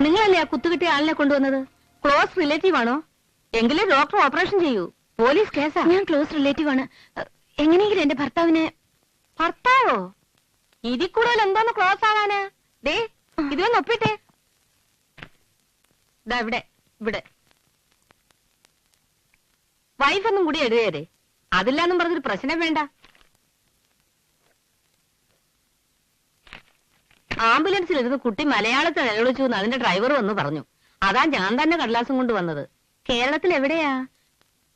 നിങ്ങളല്ലേ ആ കുത്തുകിട്ടിയ ആളിനെ കൊണ്ടുവന്നത്? ക്ലോസ് റിലേറ്റീവ് ആണോ? എങ്കിലും ഡോക്ടർ ഓപ്പറേഷൻ ചെയ്യൂ. പോലീസ് കേസാ. ഞാൻ ക്ലോസ് റിലേറ്റീവ് ആണ്. എങ്ങനെയെങ്കിലും എന്റെ ഭർത്താവിനെ. ഭർത്താവോ? ഇതിൽ കൂടുതൽ എന്തോന്ന് ക്ലോസ് ആവാന്? ഡേ ഇതൊന്ന് ഒപ്പിട്ടെ. ഇവിടെ ഇവിടെ വൈഫൊന്നും കൂടി എഴുതേരെ. അതില്ലാന്നും പറഞ്ഞൊരു പ്രശ്നം വേണ്ട. ആംബുലൻസിൽ ഇരുന്ന് കുട്ടി മലയാളത്തിൽ നിലവിളിച്ചു എന്ന് അതിന്റെ ഡ്രൈവർ വന്ന് പറഞ്ഞു. അതാ ഞാൻ തന്നെ കടലാസം കൊണ്ട് വന്നത്. കേരളത്തിൽ എവിടെയാ?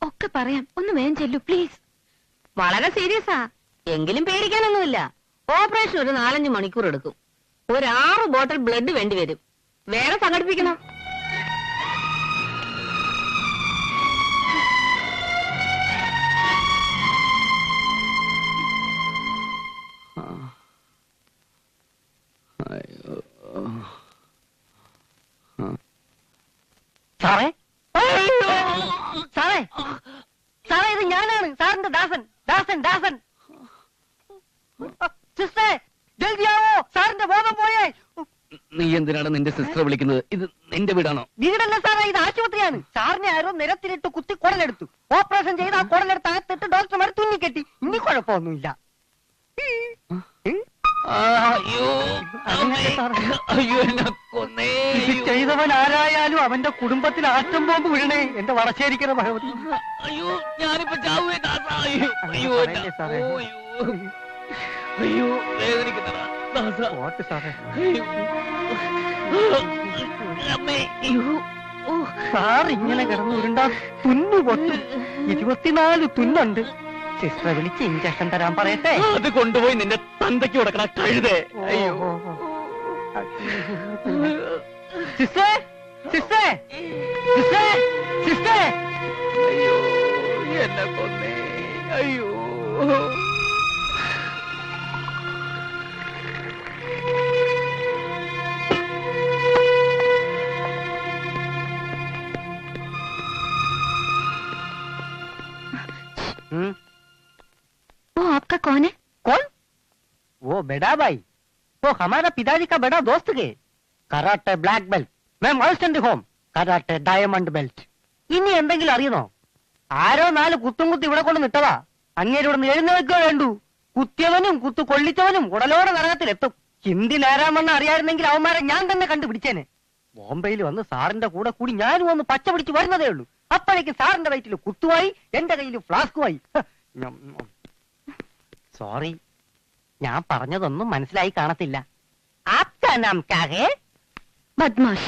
ഒക്കെ പറയാം, ഒന്ന് വേഗം ചെല്ലു പ്ലീസ്. വളരെ സീരിയസാ. എങ്കിലും പേടിക്കാനൊന്നുമില്ല. ഓപ്പറേഷൻ ഒരു 4-5 മണിക്കൂർ എടുക്കും. ഒരു 6 ബോട്ടിൽ ബ്ലഡ് വേണ്ടി വരും. വേറെ സംഘടിപ്പിക്കണം. സാറേ സാറേ സാറേ, ഇത് ഞാനാണ്, സാറിന്റെ ദാസൻ ദാസൻ ദാസൻ. സിസ്റ്ററെ ജൽദിയാവോ, സാറിന്റെ ബോധം പോയേ. നീ എന്തിനാണ് നിന്റെ സിസ്റ്ററെ വിളിക്കുന്നത്? ഇത് നിന്റെ വീടാണോ? വീടല്ല സാറേ, ഇത് ആശുപത്രിയാണ്. സാറിനെ ആരോ നിരത്തിലിട്ട് കുത്തി കുടലെടുത്തു. ഓപ്പറേഷൻ ചെയ്ത് ആ കുടലെടുത്ത് അകത്തിട്ട് ഡോക്ടർമാർ തുന്നിക്കെട്ടി. ഇനി കുഴപ്പമൊന്നുമില്ല. ചെയ്തവൻ ആരായാലും അവന്റെ കുടുംബത്തിൽ ആറ്റം ബോംബ് വീഴണേ. എന്റെ വടശ്ശേരിക്കര ഭഗവതി. അയ്യോ, ഞാനിപ്പോ ചാവേ ദാസ. അയ്യോ സാറേ, അയ്യോ, വേദനിക്കുന്നതാ ദാസ. ഓട്ട് സാറേ. സാർ ഇങ്ങനെ കിടന്നു ഉരുണ്ടാ തുന്നു പൊട്ടും. 24 തുന്നുണ്ട്. സിസ്റ്ററെ വിളിച്ച് ഇഞ്ചക്ഷൻ തരാൻ പറയട്ടെ. അത് കൊണ്ടുപോയി നിന്റെ തന്തയ്ക്ക് കൊടുക്കണ കഴുതേ. അയ്യോ സിസ്റ്ററെ സിസ്റ്ററെ സിസ്റ്ററെ സിസ്റ്ററെ. അയ്യോ, എന്നെ കൊന്നേ. അയ്യോ वो आपका कौन है? कौन? वो बेड़ा भाई, वो हमारा पिताजी का बड़ा दोस्त के. कराटे ब्लैक बेल्ट, मैं master home karate diamond belt. ഇനി എന്തെങ്കിലും അറിയണോ? ആരോ 4 കുത്തും കുത്തി ഇവിടെ കൊണ്ട് നിട്ടതാ. അങ്ങേര് ഇവിടെ നിന്ന് എഴുന്നേൽക്കുക വേണ്ടു. കുത്തിയവനും കുത്തു കൊള്ളിച്ചവനും ഉടലോടെ നരകത്തിലെത്തും. ഹിന്ദി നേരാമെന്ന് അറിയായിരുന്നെങ്കിൽ അവന്മാരെ ഞാൻ തന്നെ കണ്ടുപിടിച്ചേനെ. ബോംബെയിൽ വന്ന് സാറിന്റെ കൂടെ കൂടി ഞാനും ഒന്ന് പച്ച പിടിച്ച് വരുന്നതേ ഉള്ളൂ. അപ്പോഴേക്ക് സാറിന്റെ വയറ്റിൽ കുത്തുവായി, എന്റെ കയ്യിൽ ഫ്ലാസ്കുമായി. സോറി, ഞാൻ പറഞ്ഞതൊന്നും മനസ്സിലായി കാണത്തില്ല. ആപ്കാ നാം ക്യാ ഹേ? बदमाश.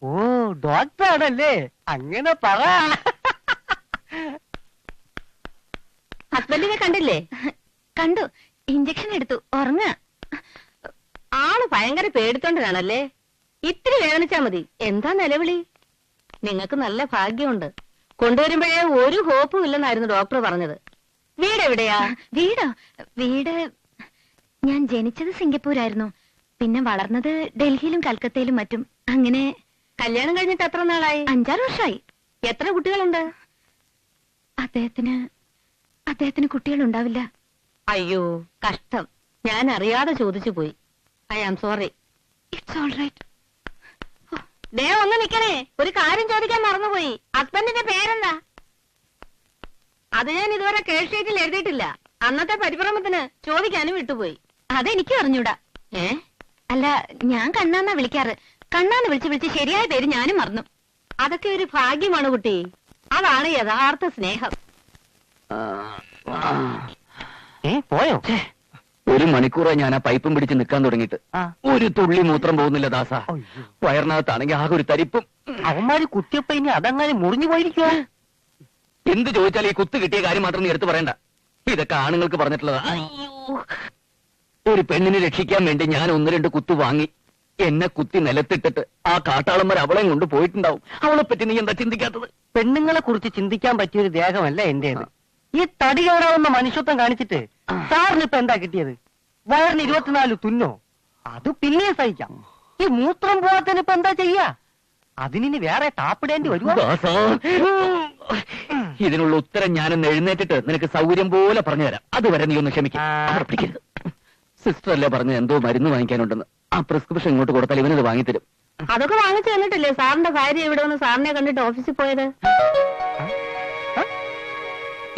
ഓ, ഡോക്ടർ ആണല്ലേ, അങ്ങനെ പറ. ഹസ്ബൻഡിനെ കണ്ടില്ലേ? കണ്ടു, ഇഞ്ചക്ഷൻ എടുത്തു, ഉറങ്ങ. ആള് ഭയങ്കര പേടിത്തൊണ്ടനാണല്ലേ. ഇത്തിരി വേദനിച്ചാ മതി, എന്താ നിലവിളി? നിങ്ങൾക്ക് നല്ല ഭാഗ്യമുണ്ട്. കൊണ്ടുവരുമ്പോഴേ ഒരു ഹോപ്പും ഇല്ലെന്നായിരുന്നു ഡോക്ടർ പറഞ്ഞത്. വീട് എവിടെയാ? വീടോ? വീട് ഞാൻ ജനിച്ചത് സിംഗപ്പൂരായിരുന്നു. പിന്നെ വളർന്നത് ഡൽഹിയിലും കൽക്കത്തയിലും മറ്റും. അങ്ങനെ. കല്യാണം കഴിഞ്ഞിട്ട് എത്ര നാളായി? 5-6 വർഷമായി. എത്ര കുട്ടികളുണ്ട്? അദ്ദേഹത്തിന് കുട്ടികളുണ്ടാവില്ല. അയ്യോ, കഷ്ടം. ഞാൻ അറിയാതെ ചോദിച്ചു പോയി. I am sorry. It's all right. ദേ ഒന്ന് നിക്കണേ, ഒരു കാര്യം ചോദിക്കാൻ മറന്നുപോയി. ഹസ്ബൻഡിന്റെ പേരെന്താ? അത് ഞാൻ ഇതുവരെ കേസ് ഷീറ്റിൽ എഴുതിയിട്ടില്ല. അന്നത്തെ പരിഭ്രമത്തിന് ചോദിക്കാനും വിട്ടുപോയി. അതെനിക്ക് അറിഞ്ഞൂടാ. അല്ല, ഞാൻ കണ്ണാന്നാ വിളിക്കാറ്. കണ്ണാന്ന് വിളിച്ച് വിളിച്ച് ശരിയായ പേര് ഞാനും മറന്നു. അതൊക്കെ ഒരു ഭാഗ്യമാണ് കുട്ടി. അതാണ് യഥാർത്ഥ സ്നേഹം. പോയോ? 1 മണിക്കൂറായി ഞാൻ ആ പൈപ്പും പിടിച്ച് നിൽക്കാൻ തുടങ്ങിയിട്ട്. ഒരു തുള്ളി മൂത്രം പോകുന്നില്ല ദാസ. വയറിനകത്താണെങ്കിൽ ആകെ ഒരു തരിപ്പും. അവന്മാര് കുത്തിയപ്പോ ഇനി അതങ്ങനെ മുറിഞ്ഞു പോയിരിക്കുവോ? എന്ത് ചോദിച്ചാൽ ഈ കുത്ത് കിട്ടിയ കാര്യം മാത്രം നീ എടുത്തു പറയണ്ട. ഇതൊക്കെ ആണുങ്ങൾക്ക് പറഞ്ഞിട്ടുള്ളതാ. ഒരു പെണ്ണിനെ രക്ഷിക്കാൻ വേണ്ടി ഞാൻ 1-2 കുത്തു വാങ്ങി. എന്നെ കുത്തി നിലത്തിട്ടിട്ട് ആ കാട്ടാളന്മാർ അവളെയും കൊണ്ട് പോയിട്ടുണ്ടാവും. അവളെ പറ്റി നീ എന്താ ചിന്തിക്കാത്തത്? പെണ്ണുങ്ങളെ കുറിച്ച് ചിന്തിക്കാൻ പറ്റിയൊരു ദേഹമല്ല എന്റേത്. ഈ തടി കയറാവുന്ന മനുഷ്യത്വം കാണിച്ചിട്ട് സാറിന് ഇപ്പൊ എന്താ കിട്ടിയത്? വയറിന് 24 തുന്നോ? അത് പിന്നെ സഹിക്കാം. ഈ മൂത്രം പോവാത്തതിന് ഇപ്പൊ എന്താ ചെയ്യാ? അതിനി വേറെ ടാപ്പിടേണ്ടി വരുമോ? ഇതിനുള്ള ഉത്തരം ഞാനൊന്ന് എഴുന്നേറ്റിട്ട് നിനക്ക് സൗകര്യം പോലെ പറഞ്ഞുതരാം. അതുവരെ നീ ഒന്ന് ക്ഷമിക്കും. സിസ്റ്റർ അല്ലേ പറഞ്ഞ് എന്തോ മരുന്ന് വാങ്ങിക്കാനുണ്ടെന്ന്. ആ പ്രിസ്ക്രിപ്ഷൻ ഇങ്ങോട്ട് കൊടുത്താൽ ഇവനത് വാങ്ങിത്തരും. അതൊക്കെ വാങ്ങിച്ചു തന്നിട്ടില്ലേ സാറിന്റെ ഭാര്യ ഇവിടെ വന്ന് സാറിനെ കണ്ടിട്ട് ഓഫീസിൽ പോയത്?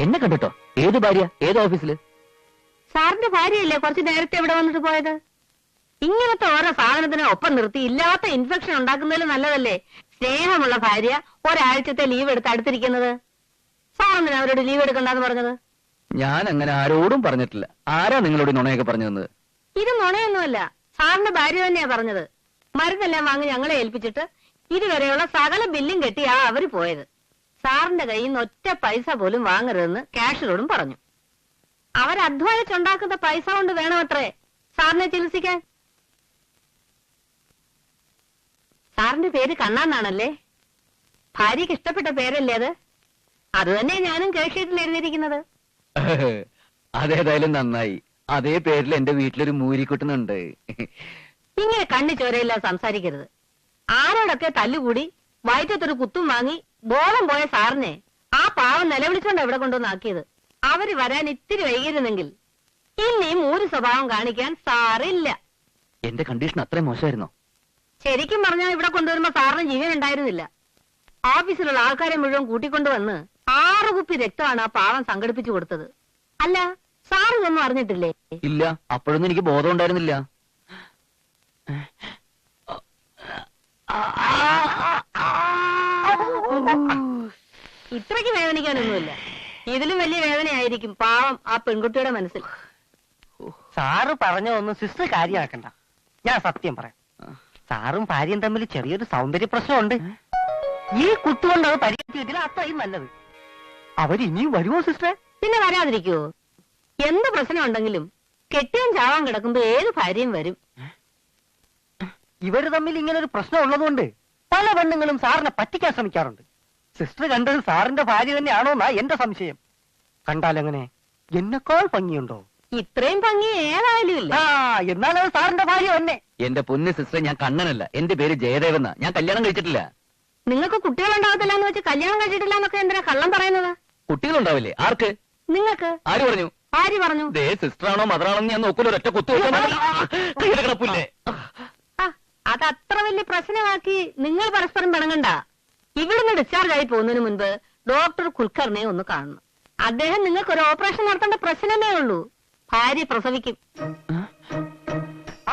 എന്നെ കണ്ടിട്ടോ? ഏത് ഭാര്യ? ഏത് ഓഫീസില്? സാറിന്റെ ഭാര്യയല്ലേ കുറച്ച് നേരത്തെ ഇവിടെ വന്നിട്ട് പോയത്? ഇങ്ങനത്തെ ഓരോ സാധനത്തിനെ ഒപ്പം നിർത്തി ഇല്ലാത്ത ഇൻഫെക്ഷൻ ഉണ്ടാക്കുന്നതിൽ നല്ലതല്ലേ സ്നേഹമുള്ള ഭാര്യ ഒരാഴ്ചത്തെ ലീവ് എടുത്ത് അടുത്തിരിക്കുന്നത്? സാറിന് അവരോട് ലീവ് എടുക്കണ്ടെന്ന് പറഞ്ഞത്? ഞാൻ അങ്ങനെ ആരോടും പറഞ്ഞിട്ടില്ല. ആരാ നിങ്ങളോട് നുണയൊക്കെ പറഞ്ഞു തന്നത്? ഇത് നുണയൊന്നുമല്ല, സാറിന്റെ ഭാര്യ തന്നെയാ പറഞ്ഞത്. മരുന്നെല്ലാം വാങ്ങി ഞങ്ങളെ ഏൽപ്പിച്ചിട്ട് ഇതുവരെയുള്ള സകല ബില്ലും കെട്ടിയാ അവര് പോയത്. സാറിന്റെ കയ്യിൽ നിന്ന് ഒറ്റ പൈസ പോലും വാങ്ങരുതെന്ന് ക്യാഷിലോടും പറഞ്ഞു. അവരധ്വാനിച്ചുണ്ടാക്കുന്ന പൈസ കൊണ്ട് വേണമത്രേ സാറിനെ ചികിത്സിക്കാൻ. സാറിന്റെ പേര് കണ്ണാന്നാണല്ലേ? ഭാര്യക്ക് ഇഷ്ടപ്പെട്ട പേരല്ലേ അത്? അത് തന്നെ ഞാനും കേൾഷീറ്റിൽ എഴുതിയിരിക്കുന്നത്. അതേതായാലും നന്നായി. അതേ പേരിൽ എന്റെ വീട്ടിലൊരു മൂരിക്കുട്ടനുണ്ട്. ഇങ്ങനെ കണ്ണി ചോരയില്ല സംസാരിക്കരുത്. ആരോടൊക്കെ തല്ലുകൂടി വയറ്റത്തൊരു കുത്തും വാങ്ങി ബോധം പോയ സാറിനെ ആ പാവം നിലവിളിച്ചോണ്ട് എവിടെ കൊണ്ടുവന്നാക്കിയത്. അവര് വരാൻ ഇത്തിരി വൈകിരുന്നെങ്കിൽ ഇനിയും ഒരു സ്വഭാവം കാണിക്കാൻ സാറില്ല. എന്റെ കണ്ടീഷൻ അത്രയും മോശമായിരുന്നോ? ശരിക്കും പറഞ്ഞാൽ ഇവിടെ കൊണ്ടുവരുമ്പോ സാറിന് ജീവൻ ഉണ്ടായിരുന്നില്ല. ഓഫീസിലുള്ള ആൾക്കാരെ മുഴുവൻ കൂട്ടിക്കൊണ്ടുവന്ന് 6 കുപ്പി രക്തമാണ് ആ പാവം സംഘടിപ്പിച്ചു കൊടുത്തത്. അല്ല, സാർ ഇതൊന്നും അറിഞ്ഞിട്ടില്ലേ? ഇല്ല, അപ്പോഴൊന്നും എനിക്ക് ബോധം ഉണ്ടായിരുന്നില്ല. ഇത്രയ്ക്ക് വേദനിക്കാനൊന്നുമില്ല. ഇതിലും വലിയ വേദനയായിരിക്കും പാവം ആ പെൺകുട്ടിയുടെ മനസ്സിൽ. സാറ് പറഞ്ഞ ഒന്നും സിസ്റ്റർ കാര്യമാക്കണ്ട. ഞാൻ സത്യം പറയാം, സാറും ഭാര്യയും തമ്മിൽ ചെറിയൊരു സൗന്ദര്യ പ്രശ്നമുണ്ട്. ഈ കുത്തുകൊണ്ട് അത് പരിഹരിച്ചിട്ടില്ല, അത്രയും നല്ലത്. അവരിനിയും വരുമോ സിസ്റ്ററെ? പിന്നെ വരാതിരിക്കുവോ? എന്ത് പ്രശ്നം ഉണ്ടെങ്കിലും കെട്ടിയും ചാവാൻ കിടക്കുമ്പോ ഏത് ഭാര്യയും വരും. ഇവര് തമ്മിൽ ഇങ്ങനെ ഒരു പ്രശ്നം ഉള്ളതുകൊണ്ട് പല പെണ്ണുങ്ങളും സാറിനെ പറ്റിക്കാൻ ശ്രമിക്കാറുണ്ട്. സിസ്റ്റർ കണ്ടത് സാറിന്റെ ഭാര്യ തന്നെയാണോ എന്നാ എന്റെ സംശയം. കണ്ടാലെങ്ങനെ എന്നെക്കാൾ ഭംഗിയുണ്ടോ? ഇത്രയും ഭംഗി ഏതായാലും ഇല്ല. ആ, എന്നാലത് സാറിന്റെ ഭാര്യ തന്നെ. എന്റെ പൊന്ന് സിസ്റ്റർ, ഞാൻ കണ്ണനല്ല. എന്റെ പേര് ജയദേവെന്ന. ഞാൻ കല്യാണം കഴിച്ചിട്ടില്ല. നിങ്ങൾക്ക് കുട്ടികളുണ്ടാകത്തില്ല എന്ന് വെച്ച് കല്യാണം കഴിച്ചിട്ടില്ല എന്നൊക്കെ എന്തിനാ കള്ളം പറയുന്നത്? കുട്ടികളുണ്ടാവില്ലേ? ആർക്ക്? നിങ്ങൾക്ക്. ആര് പറഞ്ഞു? ആര് പറഞ്ഞു? ദേ സിസ്റ്ററാണോ മദറാണോ ഞാൻ നോക്കൂല. ഒരൊറ്റ കുത്തു കിടപ്പില്ലേ? അത് അത്ര വലിയ പ്രശ്നമാക്കി നിങ്ങൾ പരസ്പരം പിണങ്ങണ്ട. ഇവിടുന്ന് ഡിസ്ചാർജ് ആയി പോകുന്നതിന് മുൻപ് ഡോക്ടർ കുൽക്കർണിയെ ഒന്ന് കാണണം. അദ്ദേഹം നിങ്ങൾക്ക് ഒരു ഓപ്പറേഷൻ നടത്തേണ്ട പ്രശ്നമേ ഉള്ളൂ. ഭാര്യ പ്രസവിക്കും.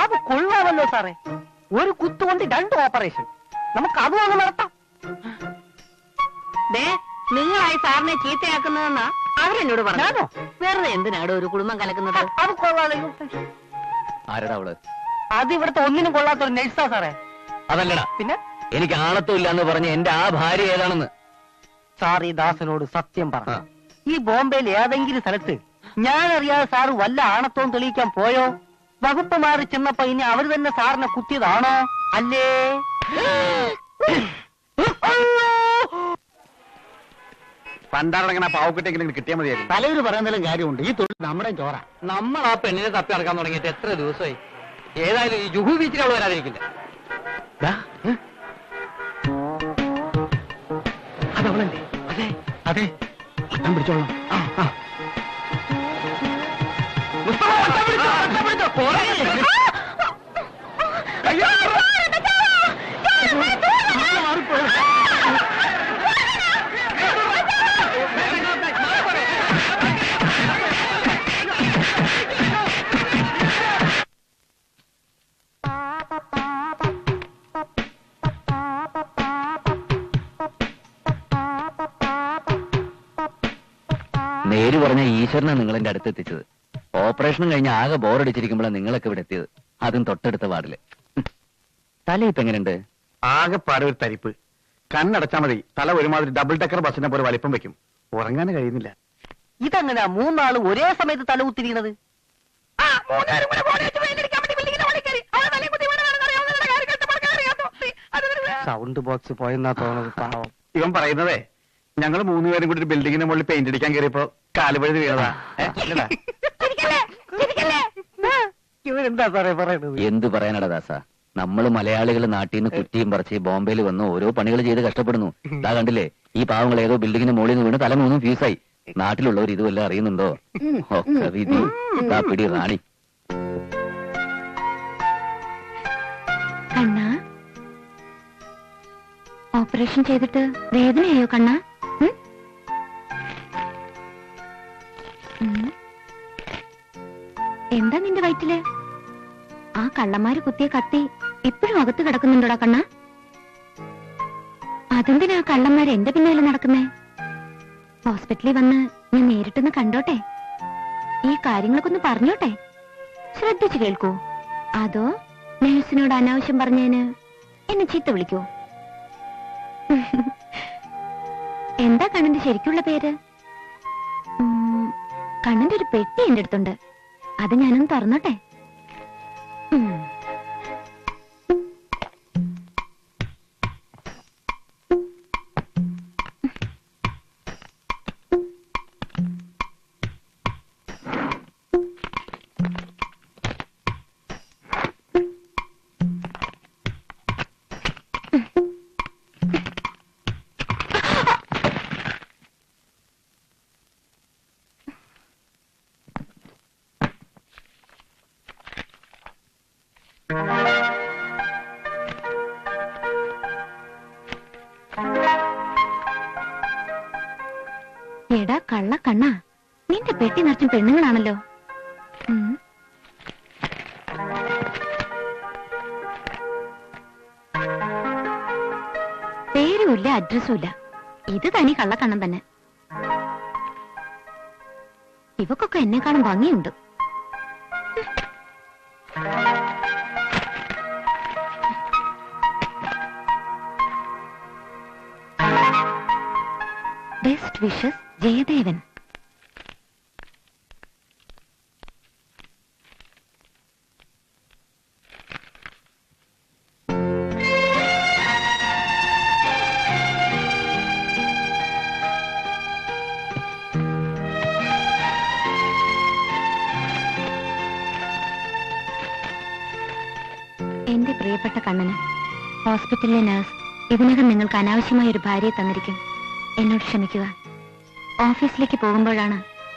അത് കൊള്ളാമല്ലോ സാറേ. ഒരു കുത്തുകൊണ്ട് 2 ഓപ്പറേഷൻ. നമുക്ക് അതും അങ്ങ് നടത്താം. ദേ, നിങ്ങളായി സാറിനെ ചീത്തയാക്കുന്നതെന്നാ അവരെന്നോട് പറഞ്ഞു. ഞാനോ? വെറുതെ എന്തിനാടോ ഒരു കുടുംബം കലക്കുന്നത്? അത് കൊള്ളാമല്ലോ. ആരടാ അവള്? അത് ഇവിടുത്തെ ഒന്നിനും കൊള്ളാത്തൊരു നഴ്സാ സാറേ. അതല്ലടാ, പിന്നെ എനിക്ക് ആണത്തുമില്ല എന്ന് പറഞ്ഞ എന്റെ ആ ഭാര്യ ഏതാണെന്ന്. സാർ ഈ ദാസനോട് സത്യം പറ. ഈ ബോംബെയിൽ ഏതെങ്കിലും സ്ഥലത്ത് ഞാൻ അറിയാതെ സാറ് വല്ല ആണത്വം തെളിയിക്കാൻ പോയോ? വകുപ്പ് മാറി ചെന്നപ്പോ ഇനി അവര് തന്നെ സാറിനെ കുത്തിയതാണോ? അല്ലേ? പണ്ടാറടങ്ങണ പാവക്കുട്ടെങ്കിലും കിട്ടിയാൽ മതിയായിരുന്നു. തലവര് പറയുന്നതിലും കാര്യമുണ്ട്. ഈ തൊഴിൽ നമ്മുടെ ചോറ. നമ്മൾ ആ പെണ്ണിനെ തപ്പി നടക്കാൻ തുടങ്ങിയിട്ട് എത്ര ദിവസമായി? ഏതായാലും ഈ ജുഹു ബീച്ചിൽ അവൾ വരാതിരിക്കില്ല. അതവളല്ലേ? അതെ അതെ, ഞാൻ പിടിച്ചോളാം. നേര് പറഞ്ഞ ഈശ്വരനെ നിങ്ങൾ എന്റെ അടുത്ത് എത്തിച്ചത്. ഓപ്പറേഷനും കഴിഞ്ഞ് ആകെ ബോറടിച്ചിരിക്കുമ്പോഴാണ് നിങ്ങളൊക്കെ ഇവിടെ എത്തിയത്. അതും തൊട്ടടുത്ത വാർഡില്. തല ഇപ്പൊ എങ്ങനെയുണ്ട്? ആകെ പാടെ ഒരു തരിപ്പ്. കണ്ണടച്ചാ മതി, തല ഒരുമാതിരി ഡബിൾ ഡെക്കർ ബസ്സിനെ പോലെ വലിപ്പം വെക്കും. ഉറങ്ങാൻ കഴിയുന്നില്ല. ഇതെങ്ങനെയാ 3 ആള് ഒരേ സമയത്ത് തല കുത്തിരിക്കുന്നത്? സൗണ്ട് ബോക്സ് പോയെന്നാ തോന്നുന്നത്. പാവം. ഇവൻ പറയുന്നതേ, ഞങ്ങൾ 3 പേരും കൂടി ഒരു ബിൽഡിങ്ങിന്റെ മുകളിൽ പെയിന്റ് അടിക്കാൻ കയറിയപ്പോ കാലുപഴുതി വീണതാ. ഇവരെന്താ സാറേ പറയണത്? എന്ത് പറയാനടാ ദാസ, നമ്മള് മലയാളികൾ നാട്ടിൽ നിന്ന് കുറ്റിയും പറിച്ച് ബോംബെയിൽ വന്ന് ഓരോ പണികൾ ചെയ്ത് കഷ്ടപ്പെടുന്നു. ഇതാ കണ്ടില്ലേ, ഈ പാവങ്ങൾ ഏതോ ബിൽഡിങ്ങിന്റെ മുകളിൽ നിന്ന് വീണ് തല 3 ഫ്യൂസായി. നാട്ടിലുള്ളവർ ഇതുവല്ല അറിയുന്നുണ്ടോ? ഒക്കെ വിധി. ഇതാ പിടി റാണി. കണ്ണാ, ഓപ്പറേഷൻ ചെയ്തിട്ട് വേദനയായോ കണ്ണ? എന്താ നിന്റെ വയറ്റില്? ആ കള്ളന്മാര് കുത്തിയ കത്തി ഇപ്പോഴും അകത്ത് കിടക്കുന്നുണ്ടോടാ കണ്ണ? അതെന്തിനാ കള്ളന്മാര് എന്റെ പിന്നാലെ നടക്കുന്നേ? ഹോസ്പിറ്റലിൽ വന്ന് ഞാൻ നേരിട്ടൊന്ന് കണ്ടോട്ടെ, ഈ കാര്യങ്ങളൊക്കെ ഒന്ന് പറഞ്ഞോട്ടെ. ശ്രദ്ധിച്ചു കേൾക്കൂ. അതോ നേഴ്സിനോട് അനാവശ്യം പറഞ്ഞതിന് എന്നെ ചീത്ത വിളിക്കോ? എന്താ കണ്ണന്റെ ശരിക്കുള്ള പേര്? കണ്ണന്റെ ഒരു പെട്ടി എന്റെ അടുത്തുണ്ട്, അത് ഞാനൊന്ന് തുറന്നോട്ടെ. എടാ കള്ള കണ്ണാ, നിന്റെ പെട്ടി നിറച്ചും പെണ്ണുങ്ങളാണല്ലോ. പേരുമില്ല അഡ്രസ്സുമില്ല, ഇത് തനി കള്ളക്കണ്ണൻ തന്നെ. ഇവക്കൊക്കെ എന്നെക്കാളും ഭംഗിയുണ്ട്. Best wishes Jayadevan. എന്റെ പ്രിയപ്പെട്ട കണ്ണന്, ഹോസ്പിറ്റലിലെ നഴ്സ് ഇതിനകം നിങ്ങൾക്ക് അനാവശ്യമായ ഒരു ഭാര്യയെ തന്നിരിക്കും. എന്നോട് ക്ഷമിക്കുക. ഓഫീസിലേക്ക് പോകുമ്പോഴാണ്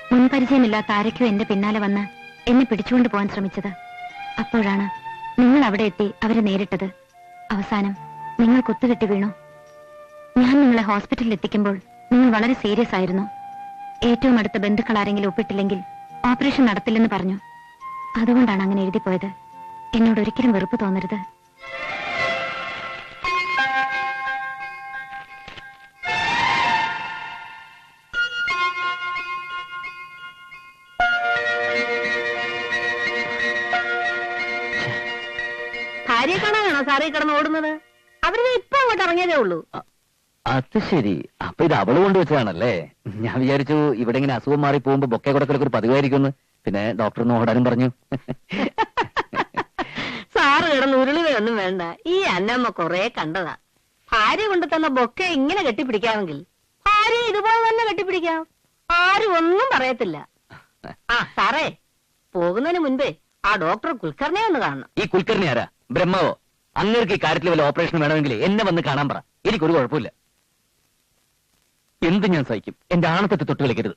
മുൻപരിചയമില്ലാത്ത ആരൊക്കെയോ എന്റെ പിന്നാലെ വന്ന് എന്നെ പിടിച്ചുകൊണ്ട് പോകാൻ ശ്രമിച്ചത്. അപ്പോഴാണ് നിങ്ങൾ അവിടെ എത്തി അവരെ നേരിട്ടത്. അവസാനം നിങ്ങൾ കുത്തുകെട്ടി വീണു. ഞാൻ നിങ്ങളെ ഹോസ്പിറ്റലിൽ എത്തിക്കുമ്പോൾ നിങ്ങൾ വളരെ സീരിയസ് ആയിരുന്നു. ഏറ്റവും അടുത്ത ബന്ധുക്കൾ ആരെങ്കിലും ഒപ്പിട്ടില്ലെങ്കിൽ ഓപ്പറേഷൻ നടത്തില്ലെന്ന് പറഞ്ഞു. അതുകൊണ്ടാണ് അങ്ങനെ എഴുതിപ്പോയത്. എന്നോട് ഒരിക്കലും വെറുപ്പ് തോന്നരുത്. ഭാര്യയെ കാണാനാണോ സാറേ കിടന്ന് ഓടുന്നത്? അവര് ഇപ്പൊ അങ്ങോട്ട് ഇറങ്ങിയതേ ഉള്ളൂ. അത് ശരി, അപ്പൊ ഇത് അവള് കൊണ്ടുവച്ചതാണല്ലേ? ഞാൻ വിചാരിച്ചു ഇവിടെ ഇങ്ങനെ അസുഖം മാറി പോകുമ്പോ ബൊക്കെ കൊടുക്കലൊക്കെ ഒരു പതിവായിരിക്കുന്നു. പിന്നെ ഡോക്ടർ ഒന്ന് ഓടാനും പറഞ്ഞു. സാറ് കിടന്ന് ഉരുളുകയൊന്നും വേണ്ട. ഈ അന്നമ്മ കൊറേ കണ്ടതാ. ഭാര്യ കൊണ്ട് തന്ന ബൊക്കെ ഇങ്ങനെ കെട്ടിപ്പിടിക്കാമെങ്കിൽ ഭാര്യ ഇതുപോലെ തന്നെ കെട്ടിപ്പിടിക്കാം. ആരും ഒന്നും പറയത്തില്ല. ആ സാറേ, പോകുന്നതിന് മുൻപേ ആ ഡോക്ടർ കുൽക്കർണിയെ ഒന്ന് കാണണം. ഈ കുൽക്കർണി ആരാ? ബ്രഹ്മാവോ? അങ്ങേർക്ക് ഈ കാര്യത്തിൽ വല്ല ഓപ്പറേഷൻ വേണമെങ്കിൽ എന്നെ വന്ന് കാണാൻ പറ. എനിക്കൊരു കുഴപ്പമില്ല. എന്ത് ഞാൻ സഹിക്കും. എന്റെ ആണത്തത്തെ തൊട്ട് കളിക്കരുത്.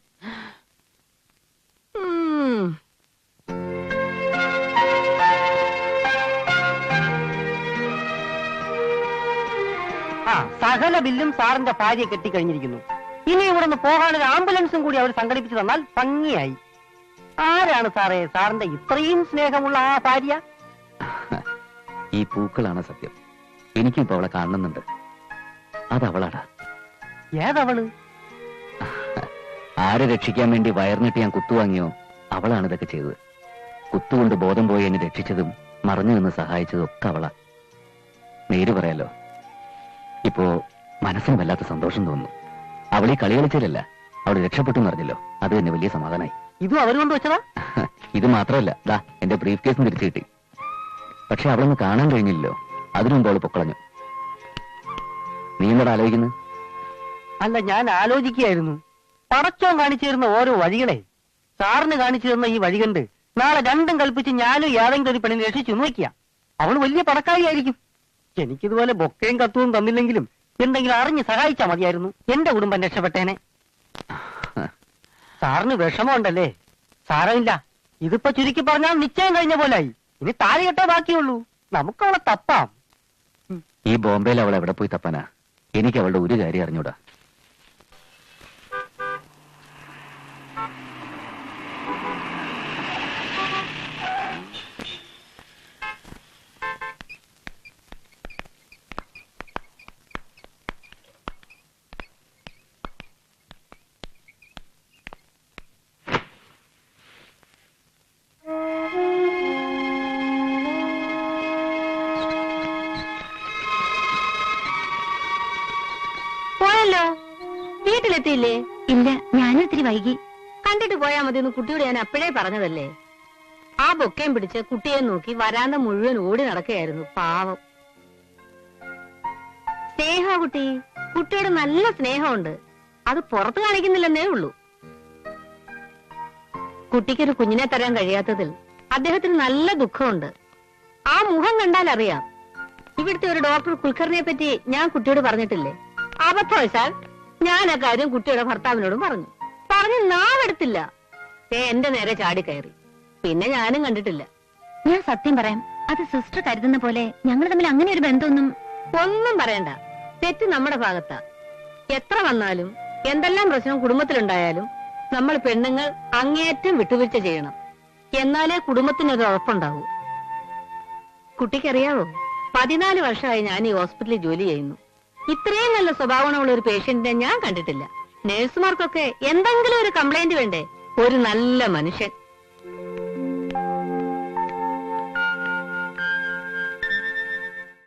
സകല ബില്ലും സാറിന്റെ ഭാര്യയെ കെട്ടിക്കഴിഞ്ഞിരിക്കുന്നു. ഇനി ഇവിടെ നിന്ന് പോകാനൊരു ആംബുലൻസും കൂടി അവർ സംഘടിപ്പിച്ചു തന്നാൽ ഭംഗിയായി. ആരാണ് സാറേ സാറിന്റെ ഇത്രയും സ്നേഹമുള്ള ആ ഭാര്യ? ഈ പൂക്കളാണ് സത്യം. എനിക്കും ഇപ്പൊ അവളെ കാണുന്നുണ്ട്. അതവളാടാ. ഏതവള്? ആരെ രക്ഷിക്കാൻ വേണ്ടി വയറിനിട്ട് ഞാൻ കുത്തുവാങ്ങിയോ അവളാണ് ഇതൊക്കെ ചെയ്തത്. കുത്തുകൊണ്ട് ബോധം പോയി എന്നെ രക്ഷിച്ചതും മറഞ്ഞു നിന്ന് സഹായിച്ചതും ഒക്കെ അവളാ. നേര് പറയാലോ, ഇപ്പോ മനസ്സിന് വല്ലാത്ത സന്തോഷം തോന്നുന്നു. അവളീ കളി കളിച്ചില്ലല്ല, അവൾ രക്ഷപ്പെട്ടു എന്നറിഞ്ഞല്ലോ. അത് തന്നെ വലിയ സമാധാനായി. ഇതും അവരുകൊണ്ട് വെച്ചതാ? ഇത് മാത്രമല്ല, ദാ എന്റെ ബ്രീഫ് കേസും തിരിച്ചു കിട്ടി. പക്ഷെ അവളൊന്ന് കാണാൻ കഴിഞ്ഞില്ലല്ലോ. അതിനുമുമ്പ് അവള് പൊക്കളഞ്ഞു. നീ എന്നോട് ആലോചിക്കുന്നു? അല്ല, ഞാൻ ആലോചിക്കുകയായിരുന്നു. പടച്ചോൻ കാണിച്ചു തരുന്ന ഓരോ വഴികളെ സാറിന് കാണിച്ചു തരുന്ന ഈ വഴി കണ്ട് നാളെ രണ്ടും കൽപ്പിച്ച് ഞാനും ഏതെങ്കിലും ഒരു പെണ്ണിനെ രക്ഷിച്ചു നോക്കിയ അവൾ വലിയ പടക്കാരിയായിരിക്കും. എനിക്കിതുപോലെ ബൊക്കയും കത്തുവും തന്നില്ലെങ്കിലും എന്തെങ്കിലും അറിഞ്ഞ് സഹായിച്ചാൽ മതിയായിരുന്നു. എന്റെ കുടുംബം രക്ഷപ്പെട്ടേനെ. സാറിന് വിഷമമുണ്ടല്ലേ? സാരമില്ല, ഇതിപ്പോ ചുരുക്കി പറഞ്ഞാൽ നിശ്ചയം കഴിഞ്ഞ പോലായി. ഇനി താലി കെട്ടേ ബാക്കിയുള്ളൂ. നമുക്കവളെ തപ്പാം. ഈ ബോംബെയിൽ അവൾ എവിടെ പോയി തപ്പാനാ? എനിക്ക് അവളുടെ ഒരു കാര്യം അറിഞ്ഞൂടാ. പോയല്ലോ, വീട്ടിലെത്തിയില്ലേ? ഇല്ല, ഞാനും ഇത്തിരി വൈകി. കണ്ടിട്ട് പോയാ മതി എന്ന് കുട്ടിയോട് ഞാൻ അപ്പോഴേ പറഞ്ഞതല്ലേ. ആ ബൊക്കയും പിടിച്ച് കുട്ടിയെ നോക്കി വരാന്ത മുഴുവൻ ഓടി നടക്കുകയായിരുന്നു. പാവം സ്നേഹ കുട്ടി. കുട്ടിയോട് നല്ല സ്നേഹമുണ്ട്, അത് പുറത്ത് കാണിക്കുന്നില്ലെന്നേ ഉള്ളൂ. കുട്ടിക്കൊരു കുഞ്ഞിനെ തരാൻ കഴിയാത്തതിൽ അദ്ദേഹത്തിന് നല്ല ദുഃഖമുണ്ട്. ആ മുഖം കണ്ടാൽ അറിയാം. ഇവിടുത്തെ ഒരു ഡോക്ടർ കുൽക്കറിനെ പറ്റി ഞാൻ കുട്ടിയോട് പറഞ്ഞിട്ടില്ലേ? അബദ്ധവശാൽ ഞാൻ ആ കാര്യം കുട്ടിയുടെ ഭർത്താവിനോടും പറഞ്ഞു നാവെടുത്തില്ല. എന്റെ നേരെ ചാടിക്കയറി. പിന്നെ ഞാനും കണ്ടിട്ടില്ല. ഞാൻ സത്യം പറയാം, അത് സിസ്റ്റർ കരുതുന്ന പോലെ ഞങ്ങൾ തമ്മിൽ അങ്ങനെ ഒരു ബന്ധമൊന്നും. ഒന്നും പറയണ്ട, തെറ്റ് നമ്മുടെ ഭാഗത്താ. എത്ര വന്നാലും എന്തെല്ലാം പ്രശ്നം കുടുംബത്തിലുണ്ടായാലും നമ്മൾ പെണ്ണുങ്ങൾ അങ്ങേയറ്റം വിട്ടുവീഴ്ച ചെയ്യണം. എന്നാലേ കുടുംബത്തിനൊരു ഉറപ്പുണ്ടാവൂ. കുട്ടിക്കറിയാവോ, 14 വർഷമായി ഞാൻ ഈ ഹോസ്പിറ്റലിൽ ജോലി ചെയ്യുന്നു. ഇത്രയും നല്ല സ്വഭാവമുള്ള ഒരു പേഷ്യന്റിനെ ഞാൻ കണ്ടിട്ടില്ല. നേഴ്സുമാർക്കൊക്കെ എന്തെങ്കിലും ഒരു കംപ്ലൈന്റ് വേണ്ടേ? ഒരു നല്ല മനുഷ്യൻ.